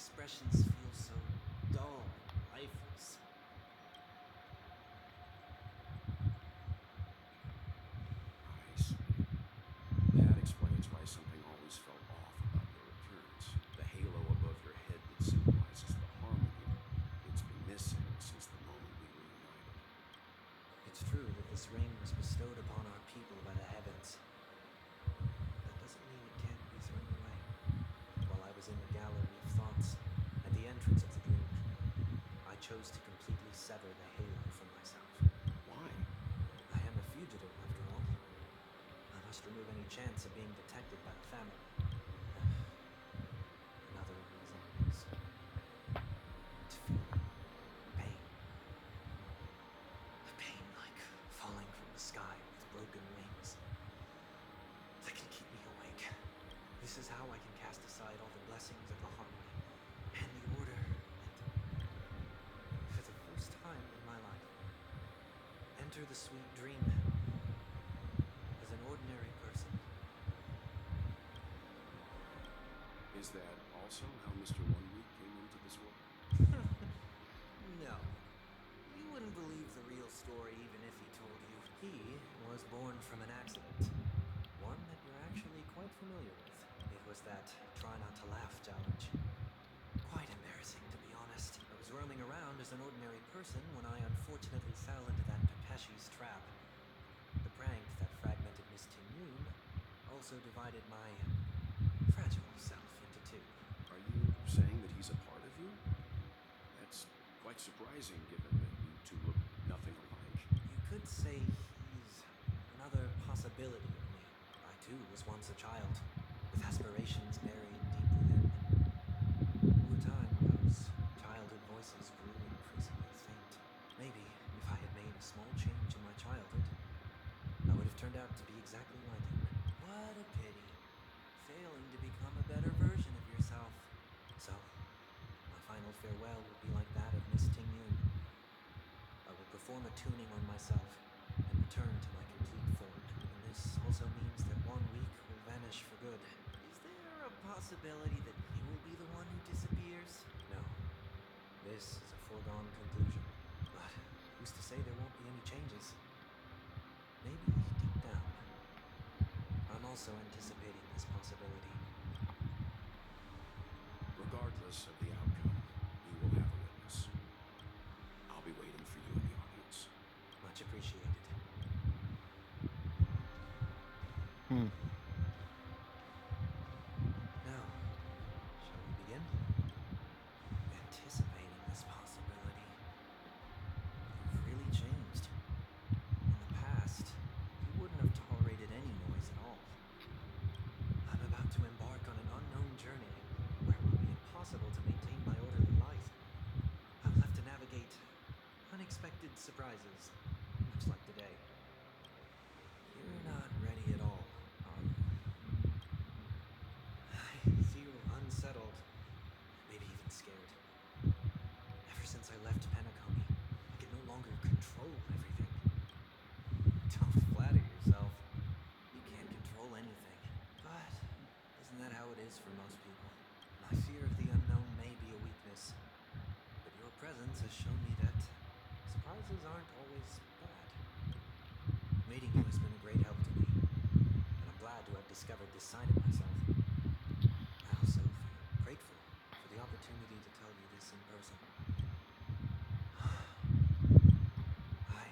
expressions feel so dull, lifeless. I see. That explains why something always felt off about your appearance. The halo above your head that symbolizes the harmony. It's been missing since the moment we reunited. It's true that this ring was bestowed upon our people by the heavens. That doesn't mean it can't be thrown away. While I was in the gallery of thoughts, at the entrance of the dream, I chose to completely sever the halo from myself. Why? I am a fugitive, after all. I must remove any chance of being detected by the family. Another reason is to feel pain. A pain like falling from the sky with broken wings. That can keep me awake. This is how I can cast aside all the blessings of the harmony and the order and, for the first time in my life, enter the sweet dream as an ordinary person. Is that also how Mr. One Week came into this world? No. You wouldn't believe the real story even if he told you. He was born from an accident. One that you're actually quite familiar with. It was that try not to laugh challenge. Quite embarrassing, to be honest. I was roaming around as an ordinary person when I unfortunately fell into that Pepeshi's trap. The prank that fragmented Miss Tinyoon also divided my fragile self into two. Are you saying that he's a part of you? That's quite surprising given that you two look nothing alike. You could say he's another possibility of me. I too was once a child, with aspirations buried deep within. Over time, those childhood voices grew increasingly faint. Maybe if I had made a small change in my childhood, I would have turned out to be exactly like him. What a pity. Failing to become a better version of yourself. So, my final farewell will be like that of Miss Tingyun. I will perform a tuning on myself and return to my complete form. And this also means that 1 week will vanish for good. Is there a possibility that he will be the one who disappears? No. This is a foregone conclusion. But who's to say there won't be any changes? Maybe deep down, I'm also anticipating this possibility. Regardless of the outcome, you will have a witness. I'll be waiting for you in the audience. Much appreciated. Now, shall we begin? Anticipating this possibility. You've really changed. In the past, you wouldn't have tolerated any noise at all. I'm about to embark on an unknown journey where it will be impossible to maintain my orderly life. I will have to navigate unexpected surprises, much like today. You're not ready at all, are you? I feel unsettled, maybe even scared. Ever since I left Penacomi, I can no longer control everything. Don't flatter yourself. You can't control anything. But isn't that how it is for most people? My fear of the unknown may be a weakness, but your presence has shown me that surprises aren't always bad. Meeting you has been a great help to me, and I'm glad to have discovered this side of myself. I also feel grateful for the opportunity to tell you this in person. I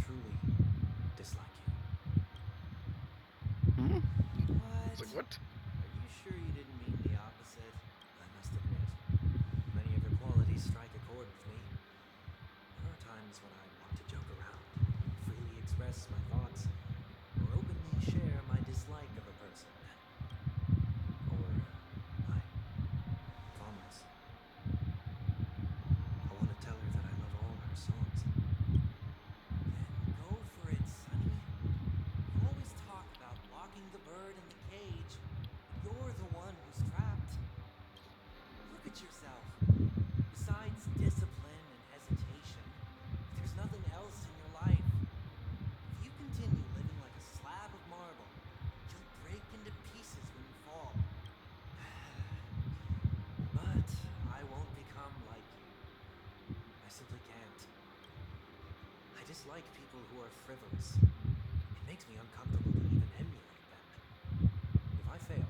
truly dislike you. What? It's like, what? Are you sure you didn't mean the opposite? I must admit, many of your qualities strike a chord with me. There are times when I want to joke around, freely express my thoughts, or openly share my dislike of a person. Or my comments. dislike people who are frivolous. It makes me uncomfortable to even emulate them. If I fail,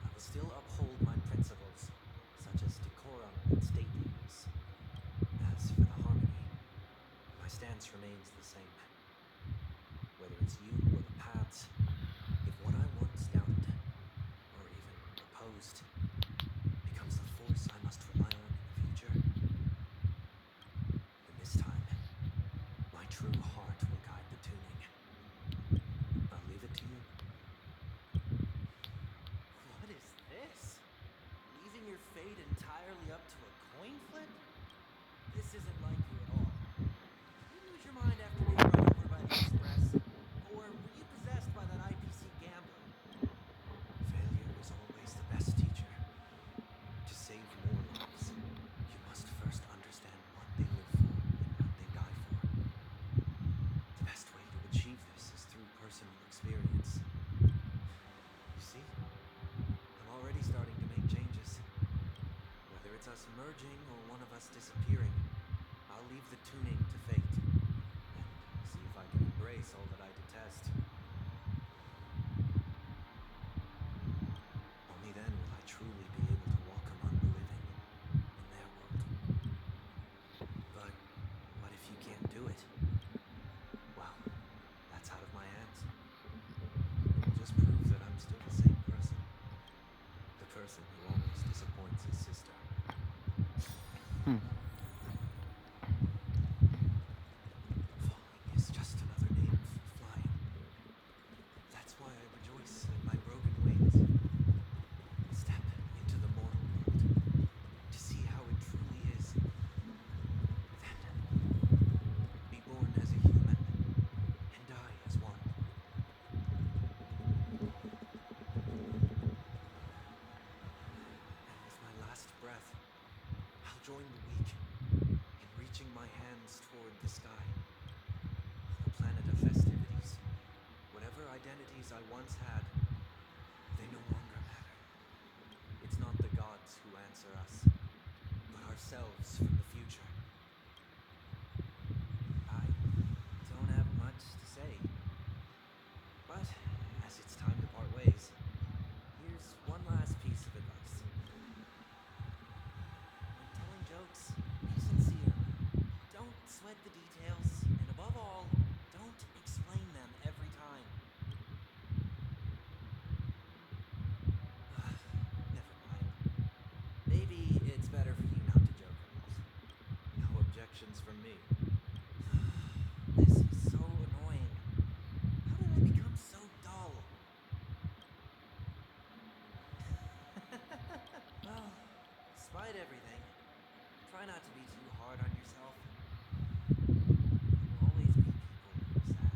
I will still uphold my principles, such as decorum and stateliness. As for the harmony, my stance remains the same. Whether it's you or the paths, if what I once doubted, or even opposed, becomes the force I must rely on in the future, then this time, my true heart will guide the tuning. I'll leave it to you. What is this? Leaving your fate entirely up to a coin flip? This isn't like you at all. Did you lose your mind after being run over by the Express? Or were you possessed by that IPC gambler? Failure is always the best teacher. To save more lives, you must first understand what they live for and what they die for. The best way to achieve this is through personal experience. You see, I'm already starting to make changes. Whether it's us merging or one of us disappearing, I'll leave the tuning to fate and see if I can embrace all that I detest. Only then will I truly be able to welcome the living in their world. But what if you can't do it? Well, that's out of my hands. It will just prove that I'm still the same person. The person who always disappoints his sister. Falling is just another name for flying. That's why I rejoice in my broken wings. Step into the mortal world to see how it truly is. Then, be born as a human and die as one. And with my last breath, I'll join the weak in reaching my hands toward the sky. On the planet of festivities, whatever identities I once had, they no longer matter. It's not the gods who answer us, but ourselves from the future. I don't have much to say, but as it's time to part ways, here's one last piece of advice. When telling jokes, be sincere. Don't sweat the details, and above all, don't explain them every time. Never mind. Maybe it's better for you not to joke at all. No objections from me. This is so annoying. How did I become so dull? Well, despite everything, try not to be too hard on yourself. There will always be people who are sad.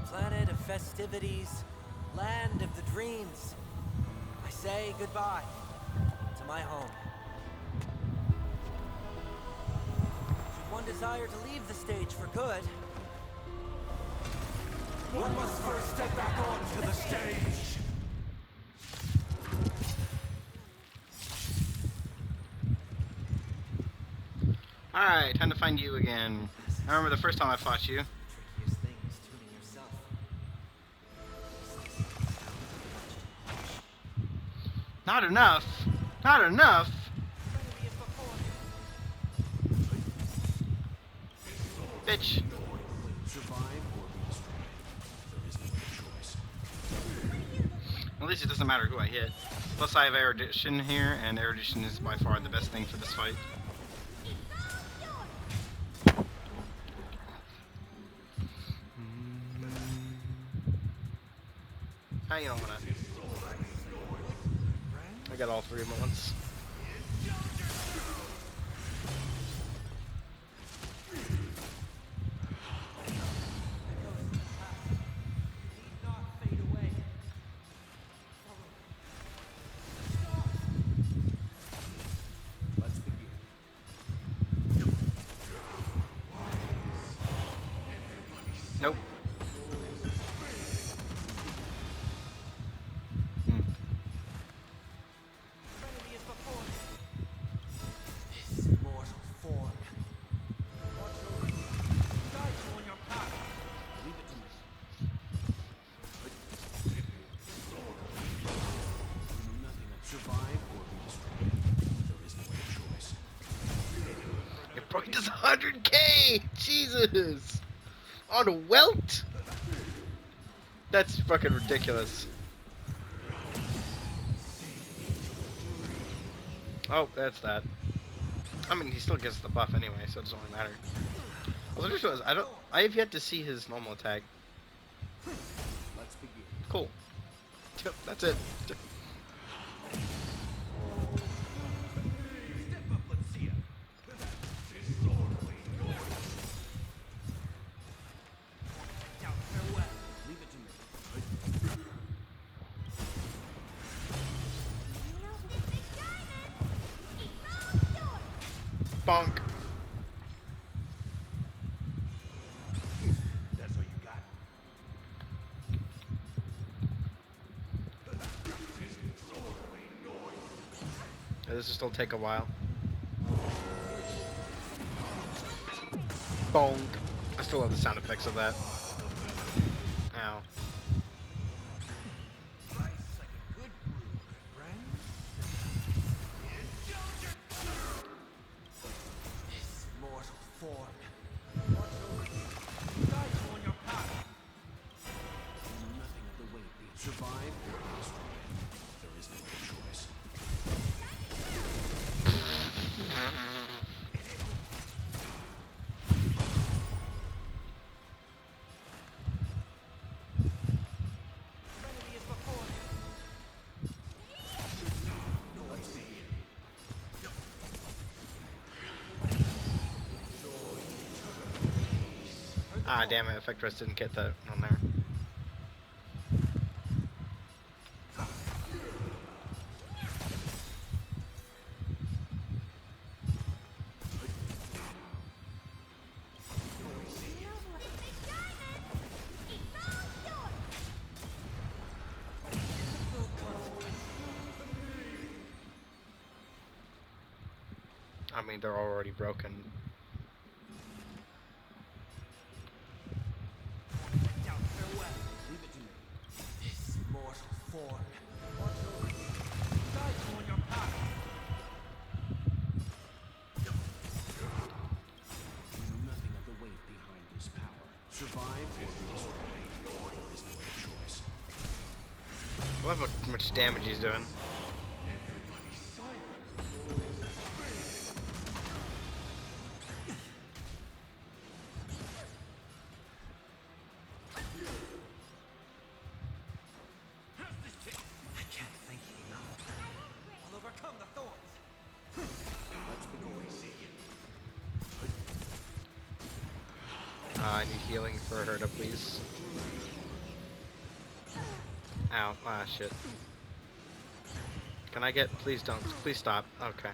Planet of festivities, land of the dreams. I say goodbye to my home. Should one desire to leave the stage for good, One must first step back onto the stage. Alright, time to find you again. I remember the first time I fought you. the trickiest thing is tuning yourself. Not enough! Not enough! Bitch! Survive or be destroyed. There is no choice. At least it doesn't matter who I hit. Plus I have erudition here, and erudition is by far the best thing for this fight. You don't wanna. I got all three of them at once. Let's begin. 200K! Jesus! On a welt? That's fucking ridiculous. Oh, that's that. I mean, he still gets the buff anyway, so it doesn't really matter. Also, just realized, I have yet to see his normal attack. Let's begin. Cool. Yep, that's it. Step up, let's see ya. Now, farewell. Leave it to me. Bonk. That's all you got. Yeah, this will still take a while. Bonk. I still love the sound effects of that. Ow. Life's like a good brew, friend. His mortal form. Guys on your path. Nothing of the weight being survive or be destroyed. There is no other choice. Serenity is before you. Ah, damn it. Effect Rest didn't get that on there. I mean, they're already broken. Now, farewell. Leave it to me. His mortal form. Guys on your path. Nothing of the weight behind this power. Survive or be destroyed. There is no other choice. I love how much damage he's doing. I can't thank you enough. I'll overcome the thorns. Let's begin. I need healing for her to please. Ow. Ah, shit. Can I get... Please don't. Please stop. Okay.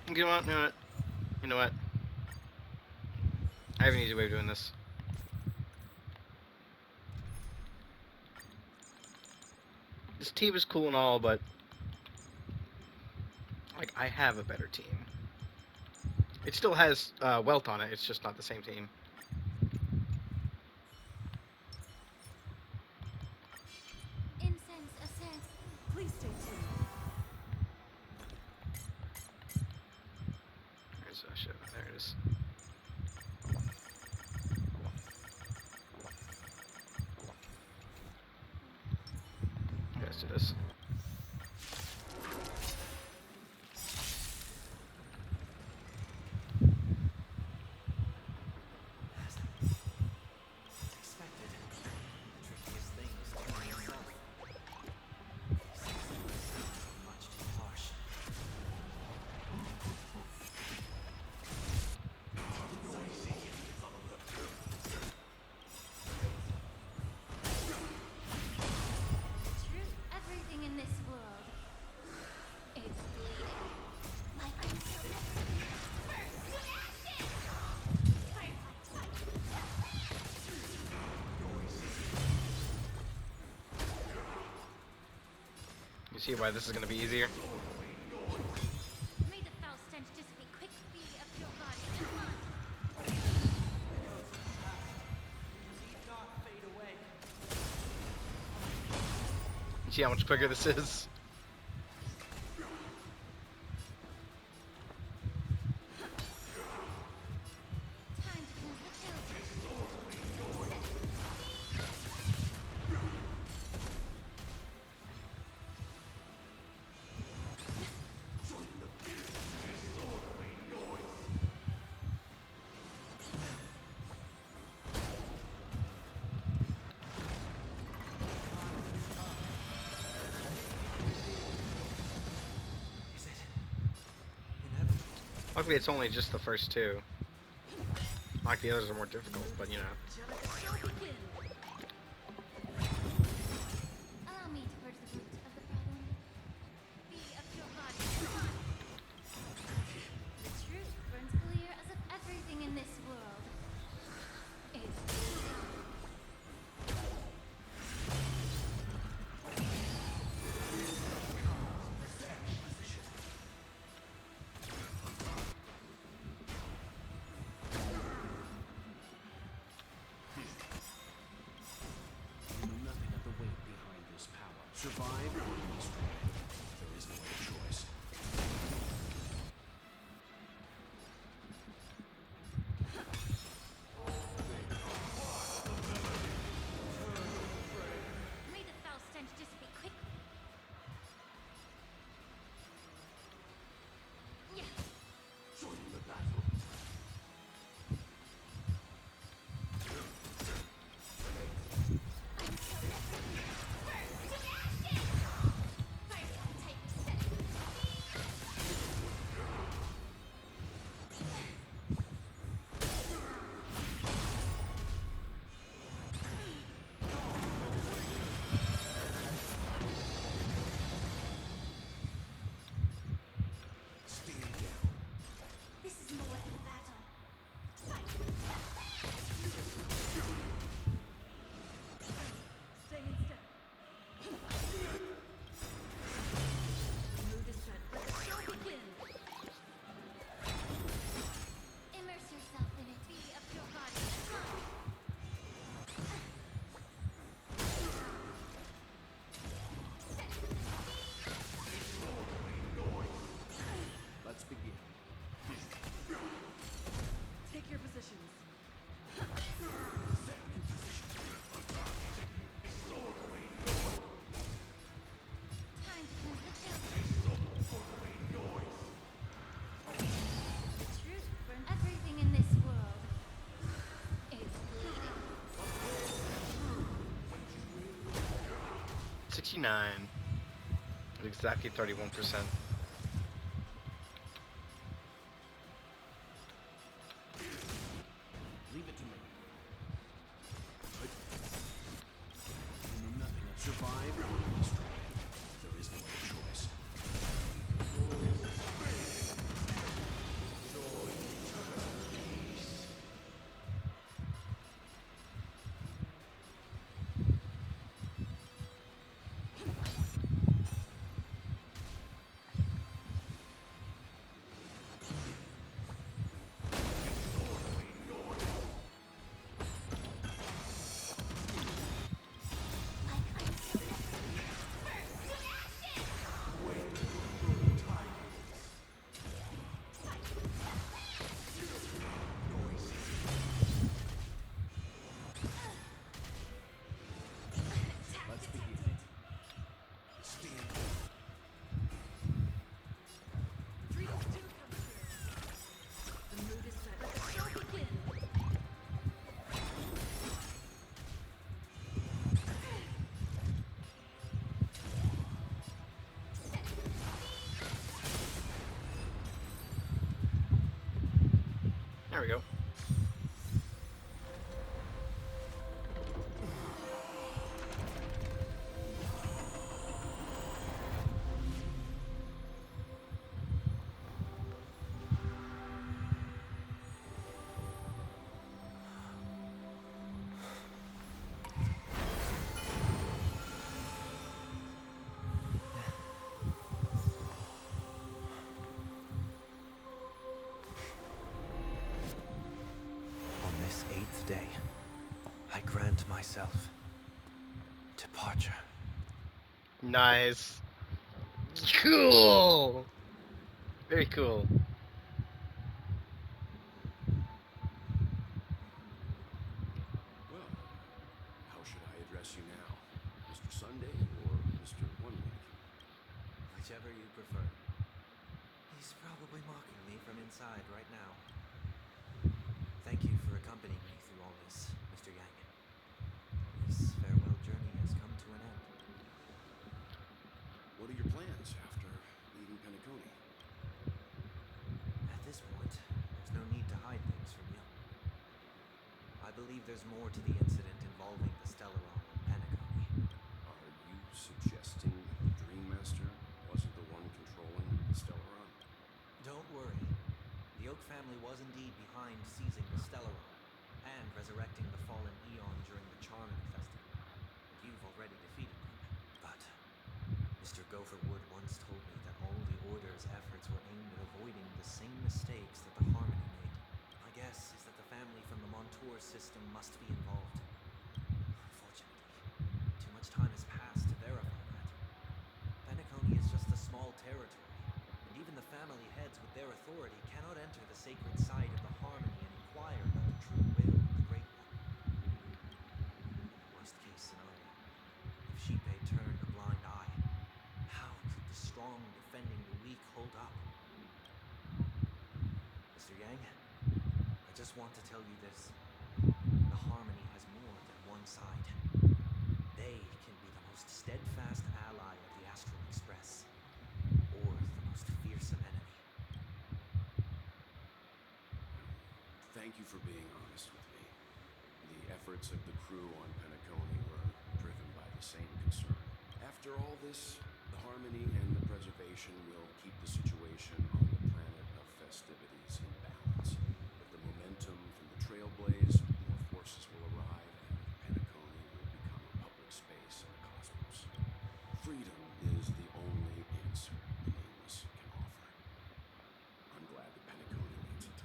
You know what? You know what? You know what? I have an easy way of doing this. This team is cool and all, but... Like, I have a better team. It still has Welt on it, it's just not the same team. Incense ascends. Please stay tuned. There's shit. There it is. Let's do this. As expected. The trickiest thing is turning yourself. Much too harsh. True. Everything in this world is bleeding. Like I'm You see why this is gonna be easier? May the foul stench dissipate quick be of your body and mind. Need not fade away. See how much quicker this is? Time to cleanse the children. Is it inevitable? Luckily, it's only just the first two. Like the others are more difficult, but you know. Allow me to purge the root of the problem. Be a pure body. Come on. The truth burns clear as if everything in this world is bleeding. You know nothing of the weight behind this power. Survive or be destroyed. There is no other choice. May the foul stench dissipate quickly. Yeah. Stand down. This is no weapon battle. Fight. Stay in step. Remove descent. Let the show begin. Immerse yourself in it. Be a pure body. Come on. Let's begin. Take your positions. Time to cleanse the children. The truth burns everything in this world is bleeding. 69. Exactly 31%. Leave it to me. Good. You know nothing of survive or be destroyed. There is no other choice. Let's begin. Stand down. Greetings to Counselor. The mood is set. Let the show begin. There we go. On this 8th day, I grant myself departure. Nice. Cool. Very cool. Well, how should I address you now? Mr. Sunday or Mr. One Week? Whichever you prefer. He's probably mocking me from inside right now. Thank you for accompanying me through all this, Mr. Yang. This farewell journey has come to an end. What are your plans after leaving Penacony? At this point, there's no need to hide things from you. I believe there's more to the incident involving the Stellaron on Penacony. Are you suggesting that the Dream Master wasn't the one controlling the Stellaron? Don't worry. The Oak family was indeed behind seizing the Stellaron and resurrecting the fallen Eon during the Charmony Festival. And you've already defeated them. But Mr. Gopherwood once told me that all the Order's efforts were aimed at avoiding the same mistakes that the Harmony made. My guess is that the family from the Montour system must be involved. Unfortunately, too much time has passed to verify that. Penacony is just a small territory, and even the family heads with their authority cannot enter the sacred site of the Harmony and inquire about the true will of the Great One. Worst case scenario, if Xipe turned a blind eye, how could the strong defending the weak hold up? Mr. Yang, I just want to tell you this. The Harmony has more than one side. They can be the most steadfast ally of the Astral Express, or the most fearsome enemy. Thank you for being honest with me. The efforts of the crew on Penacony were driven by the same concern. After all this, the Harmony and the Preservation will keep the situation on the planet of festivities in balance. With the momentum from the Trailblaze, more forces will arrive and Penacony will become a public space in the cosmos. Freedom is the only answer the Nameless can offer. I'm glad that Penacony needs it.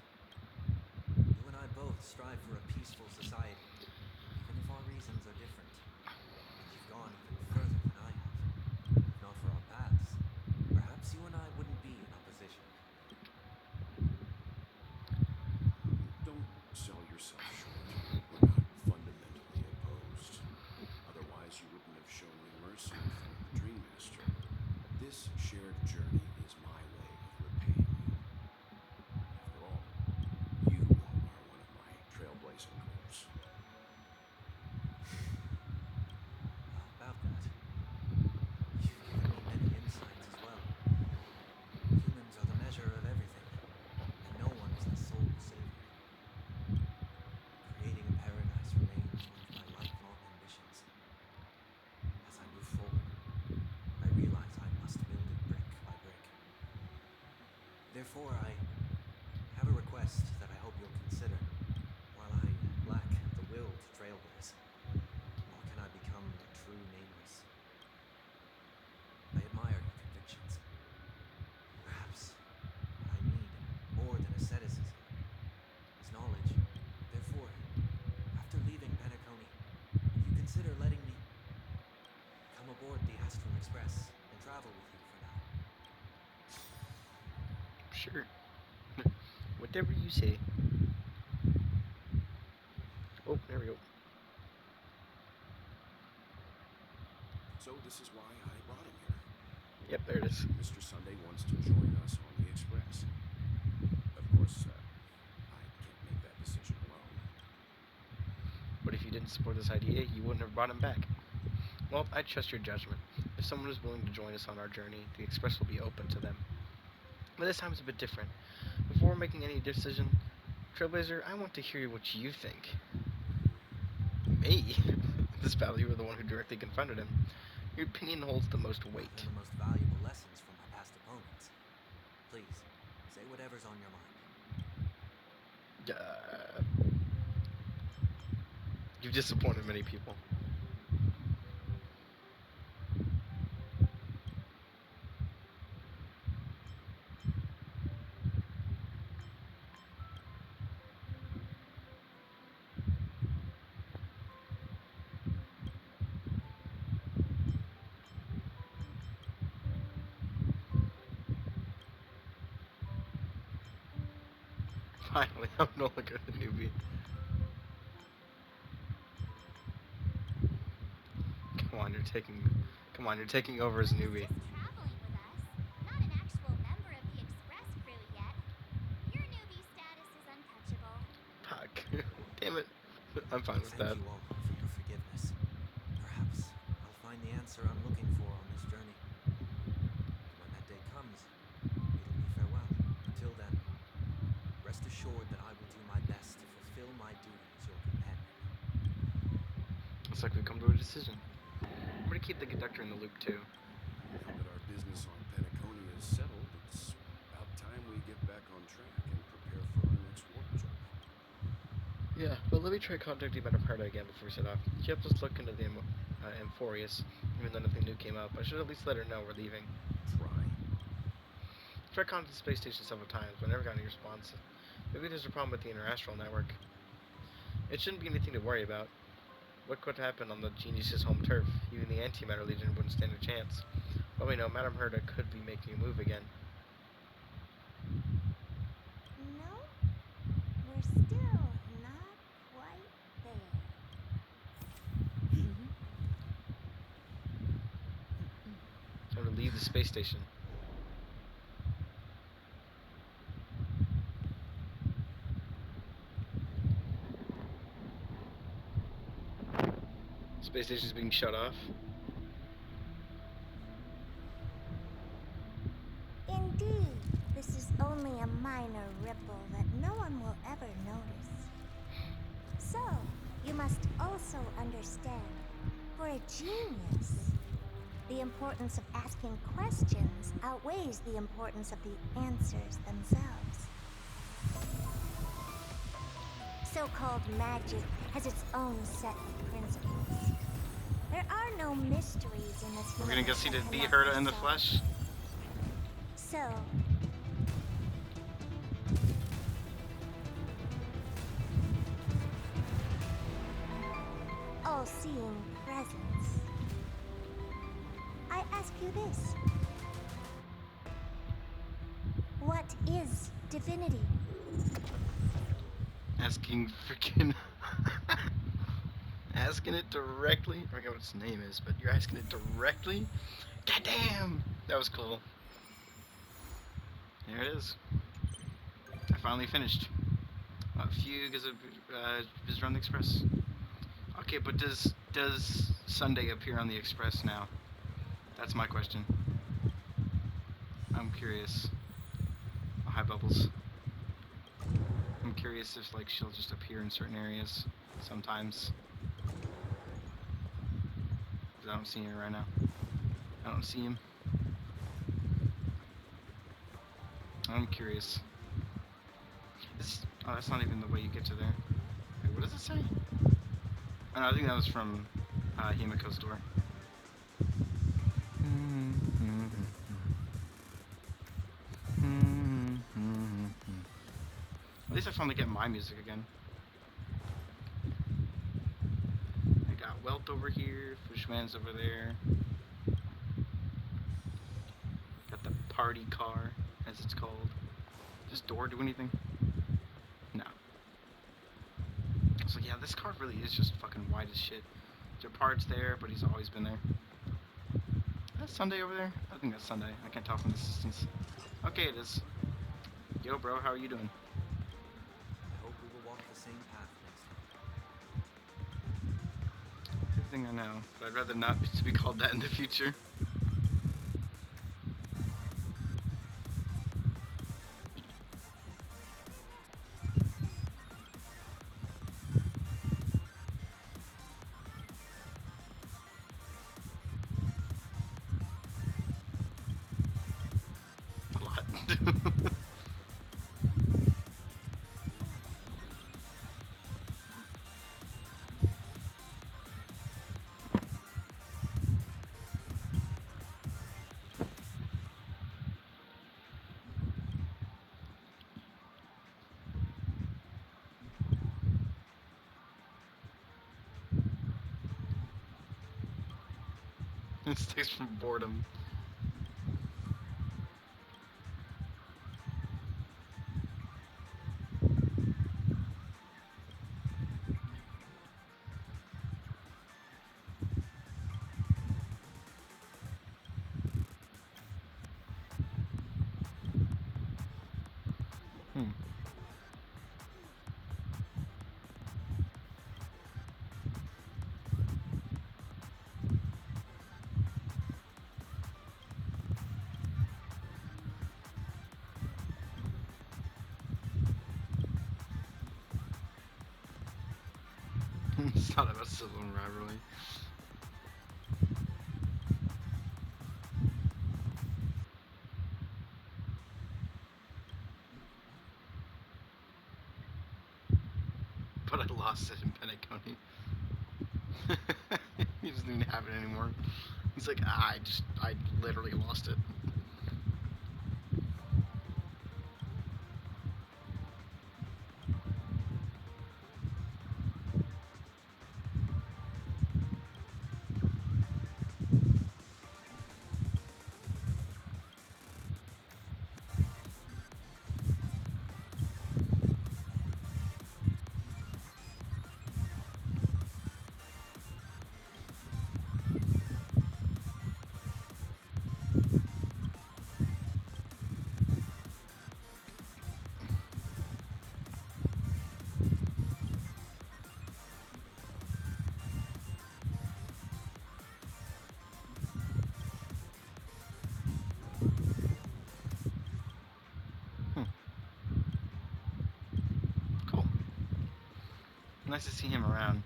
You and I both strive for a peaceful society, even if our reasons are different. And you've gone even further than I have. If not for our paths, perhaps you and I wouldn't be in opposition. Don't sell yourself short. We're not fundamentally opposed. Otherwise, you wouldn't have shown me mercy in front of the Dream Master. This shared journey is my way of repaying you. After all, you are one of my trailblazing crews. About that, you've given me many insights as well. Humans are the measure of everything, and no one is the sole savior. Creating a paradise remains one of my lifelong ambitions. As I move forward, I realize I must build it brick by brick. Therefore, I have a request that I hope you'll consider. While I lack the will to trailblaze, how can I become the true Nameless? I admire your convictions. Perhaps what I need more than asceticism is knowledge. Therefore, after leaving Penacony, would you consider letting me come aboard the Astral Express and travel with you for now? Sure. Whatever you say. Oh, there we go. So this is why I brought him here. Yep, there it is. Mr. Sunday wants to join us on the Express. Of course, I can't make that decision alone. But if you didn't support this idea, you wouldn't have brought him back. Well, I trust your judgment. If someone is willing to join us on our journey, the Express will be open to them. But this time it's a bit different. Before making any decision, Trailblazer, I want to hear what you think. Me? This battle, you were the one who directly confronted him. Your opinion holds the most weight. Learn the most valuable lessons from my past opponents. Please, say whatever's on your mind. You've disappointed many people. Finally, I'm no longer the newbie. Come on, you're taking. Come on, you're taking over as He was newbie. just traveling with us, not an actual member of the Express crew yet. Your newbie status is untouchable. Fuck. Damn it. I'm fine with Thank that. you all for your forgiveness. Perhaps I'll find the answer I'm looking for on this journey. When that day comes, it'll be farewell. Until then, rest assured that I will do my best to fulfill my duty as your companion. Looks like we've come to a decision. I'm gonna keep the conductor in the loop too. Now that our business on Pensacola is settled, it's about time we get back on track and prepare for our next warp trip. Yeah, but let me try contacting Metaparta again before we set off. She helped us look into the Amphorius, even though nothing new came up. I should at least let her know we're leaving. Try. Tried contacting the space station several times, but never got any response. Maybe there's a problem with the interastral network. It shouldn't be anything to worry about. What could happen on the Genius's home turf? Even the Antimatter Legion wouldn't stand a chance. But we know Madame Herda could be making a move again. No, we're still not quite there. Time to leave the space station. Space station's being shut off. Indeed, this is only a minor ripple that no one will ever notice. So, you must also understand, for a genius, the importance of asking questions outweighs the importance of the answers themselves. So-called magic has its own set of principles. There are no mysteries in this We're gonna universe get that to be cannot Herda be in the solved. flesh. So, all-seeing presence. I ask you this. What is divinity? Asking freaking. Asking it directly. I forget what its name is, but you're asking it directly? Goddamn! That was cool. There it is. I finally finished. Fugue is Visitor on the Express. Okay, but does Sunday appear on the Express now? That's my question. I'm curious. Oh, hi, Bubbles. I'm curious if like she'll just appear in certain areas sometimes. 'Cause I don't see her right now. I don't see him. I'm curious. Oh, that's not even the way you get to there. Wait, what does it say? Oh, no, I think that was from Himiko's door. At least I finally get my music again. I got Welt over here, Fishman's over there. Got the party car, as it's called. Does this door do anything? No. So yeah, this car really is just fucking white as shit. Japard's there, but he's always been there. Is that Sunday over there? I think that's Sunday. I can't tell from this distance. Okay, it is. Yo, bro, how are you doing? I hope we will walk the same path next time. Everything I know, but I'd rather not to be called that in the future. A lot. It stays from boredom. It's not about sibling rivalry. But I lost it in Penacony. He doesn't even have it anymore. He's like, I literally lost it. Cool. Nice to see him around.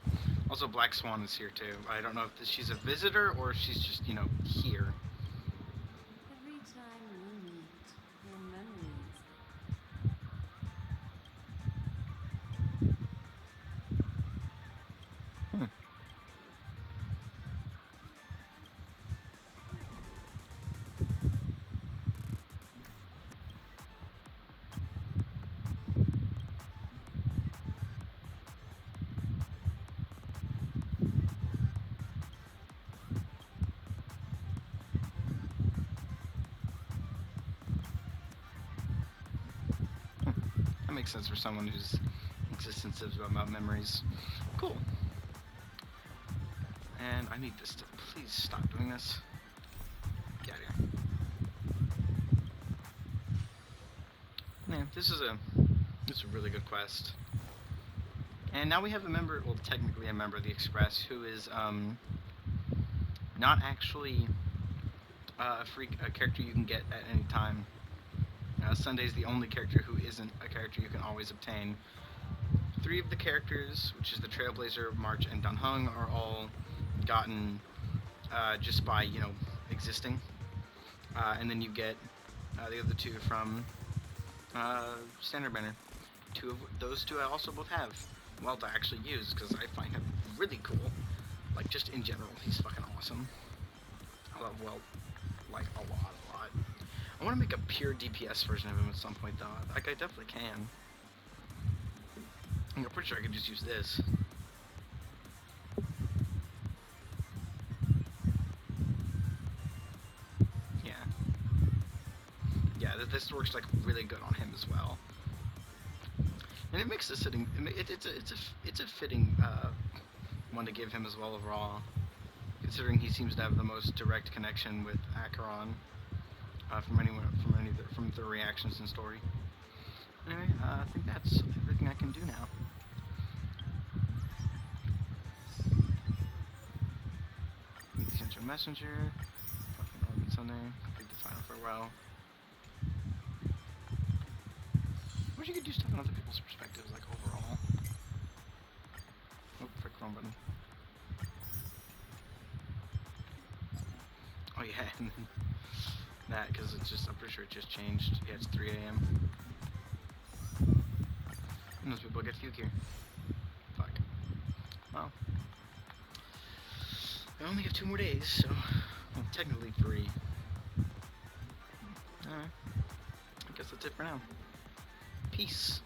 Also, Black Swan is here too. I don't know if she's a visitor or if she's just, here. Every time we meet, your memories. Hmm. That makes sense for someone whose existence is about memories. Cool. And I need this to please stop doing this. Get out of here. Yeah, this is a really good quest. And now we have a member, well, technically a member of the Express, who is not actually a character you can get at any time. Sunday's the only character who isn't a character you can always obtain. 3 of the characters, which is the Trailblazer, March, and Danhung, are all gotten just by, existing. And then you get the other 2 from Standard Banner. 2 of those 2 I also both have. Well, to actually use, because I find him really cool. Like, just in general, he's fucking awesome. I love Welt, like, a lot. I want to make a pure DPS version of him at some point, though. Like, I definitely can. I'm pretty sure I could just use this. Yeah, this works, like, really good on him as well. And it makes the sitting... It's a fitting one to give him as well overall, considering he seems to have the most direct connection with Acheron from the reactions and story. Anyway, I think that's everything I can do now. Meet the Central Messenger. Fucking Oregon Sunday. Complete the final farewell. I wish you could do stuff in other people's perspectives, like overall. Oh, frick, wrong button. Oh yeah, and then that, because I'm pretty sure it just changed. Yeah, it's 3 a.m. And those people get to here. Fuck. Well. I only have 2 more days, so... Well, technically 3. Alright. I guess that's it for now. Peace.